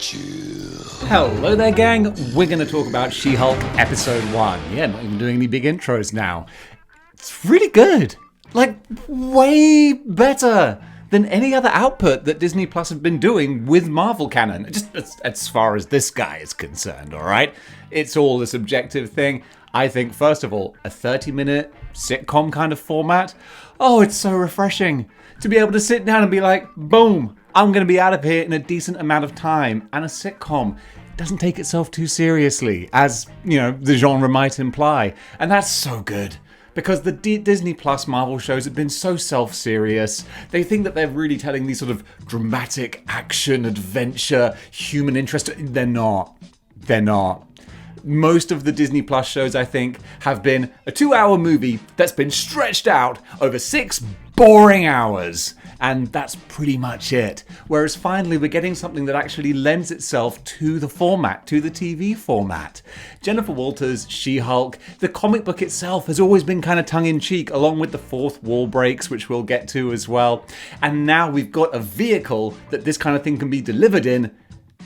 Hello there, gang. We're going to talk about She-Hulk Episode 1. Yeah, not even doing any big intros now. It's really good. Like, way better than any other output that Disney Plus have been doing with Marvel canon. Just as far as this guy is concerned, alright? It's all a subjective thing. I think, first of all, a 30-minute sitcom kind of format. Oh, it's so refreshing to be able to sit down and be like, boom, I'm going to be out of here in a decent amount of time. And a sitcom doesn't take itself too seriously, as, you know, the genre might imply. And that's so good. Because the Disney Plus Marvel shows have been so self-serious. They think that they're really telling these sort of dramatic action, adventure, human interest. They're not. They're not. Most of the Disney Plus shows, I think, have been a 2-hour movie that's been stretched out over 6 boring hours. And that's pretty much it. Whereas finally we're getting something that actually lends itself to the format, to the TV format. Jennifer Walters' She-Hulk, the comic book itself has always been kind of tongue-in-cheek, along with the fourth wall breaks, which we'll get to as well. And now we've got a vehicle that this kind of thing can be delivered in,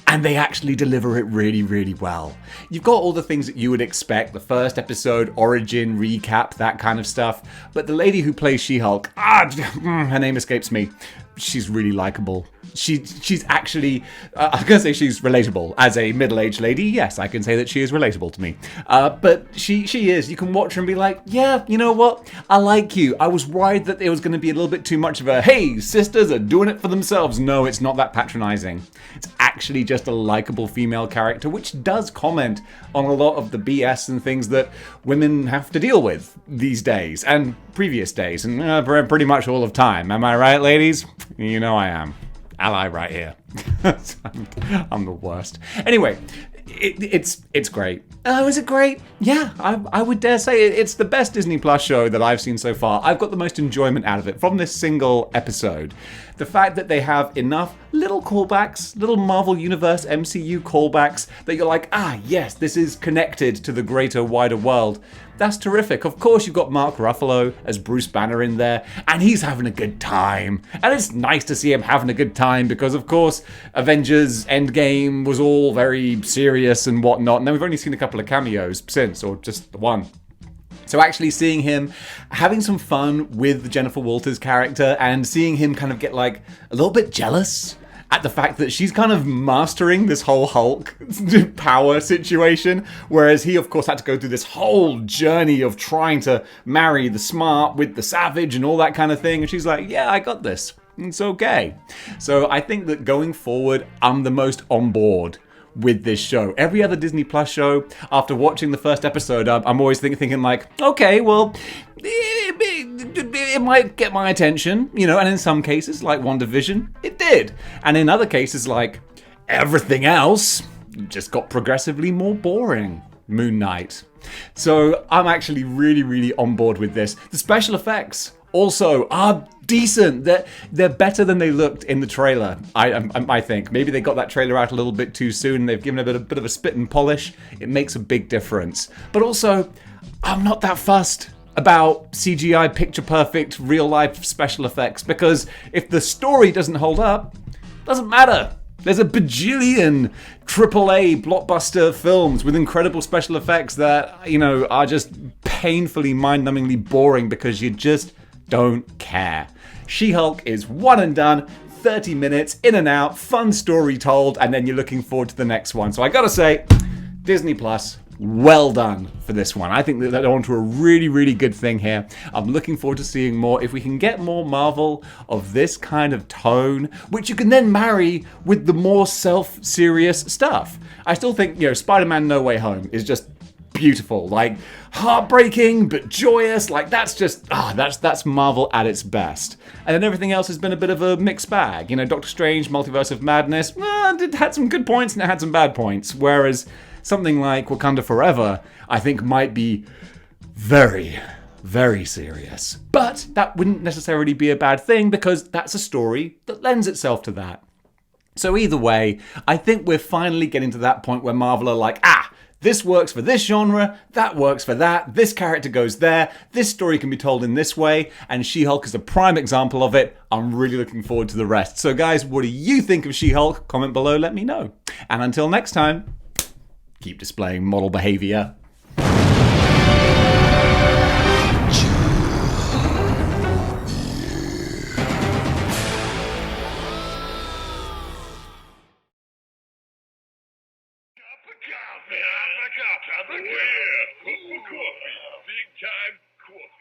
and they actually deliver it really, really well. You've got all the things that you would expect, the first episode, origin, recap, that kind of stuff. But the lady who plays She-Hulk, her name escapes me. She's really likable. She's actually, I was going to say she's relatable. As a middle-aged lady, yes, I can say that she is relatable to me. But she is. You can watch her and be like, yeah, you know what? I like you. I was worried that there was going to be a little bit too much of a, hey, sisters are doing it for themselves. No, it's not that patronizing. It's actually just a likable female character, which does comment on a lot of the BS and things that women have to deal with these days and previous days and pretty much all of time. Am I right, ladies? You know I am. Ally right here. I'm the worst. Anyway, it's great. Oh, is it great? Yeah, I would dare say it's the best Disney Plus show that I've seen so far. I've got the most enjoyment out of it from this single episode. The fact that they have enough little callbacks, little Marvel Universe MCU callbacks that you're like, yes, this is connected to the greater, wider world. That's terrific. Of course, you've got Mark Ruffalo as Bruce Banner in there, and he's having a good time. And it's nice to see him having a good time because, of course, Avengers Endgame was all very serious and whatnot, and then we've only seen a couple of cameos since, or just the one. So actually seeing him having some fun with Jennifer Walters' character and seeing him kind of get like a little bit jealous at the fact that she's kind of mastering this whole Hulk power situation, whereas he, of course, had to go through this whole journey of trying to marry the smart with the savage and all that kind of thing. And she's like, yeah, I got this. It's okay. So I think that going forward, I'm the most on board with this show. Every other Disney Plus show, after watching the first episode, I'm always thinking like, okay, well, it might get my attention, you know, and in some cases, like WandaVision, it did. And in other cases, like everything else, just got progressively more boring. Moon Knight. So I'm actually really, really on board with this. The special effects also are decent. They're better than they looked in the trailer, I think. Maybe they got that trailer out a little bit too soon. They've given it a bit of a spit and polish. It makes a big difference. But also, I'm not that fussed about CGI picture-perfect real-life special effects because if the story doesn't hold up, it doesn't matter. There's a bajillion AAA blockbuster films with incredible special effects that, you know, are just painfully, mind-numbingly boring because you just don't care. She-Hulk is one and done, 30 minutes, in and out, fun story told, and then you're looking forward to the next one. So I gotta say, Disney Plus, well done for this one. I think that they're onto a really, really good thing here. I'm looking forward to seeing more. If we can get more Marvel of this kind of tone, which you can then marry with the more self-serious stuff. I still think, you know, Spider-Man No Way Home is just beautiful, like heartbreaking but joyous. Like that's just that's Marvel at its best. And then everything else has been a bit of a mixed bag. You know, Doctor Strange, Multiverse of Madness, it had some good points and it had some bad points. Whereas something like Wakanda Forever, I think might be very, very serious. But that wouldn't necessarily be a bad thing because that's a story that lends itself to that. So either way, I think we're finally getting to that point where Marvel are like, This works for this genre, that works for that, this character goes there, this story can be told in this way, and She-Hulk is a prime example of it. I'm really looking forward to the rest. So guys, what do you think of She-Hulk? Comment below, let me know. And until next time, keep displaying model behavior. Coffee. Big time coffee.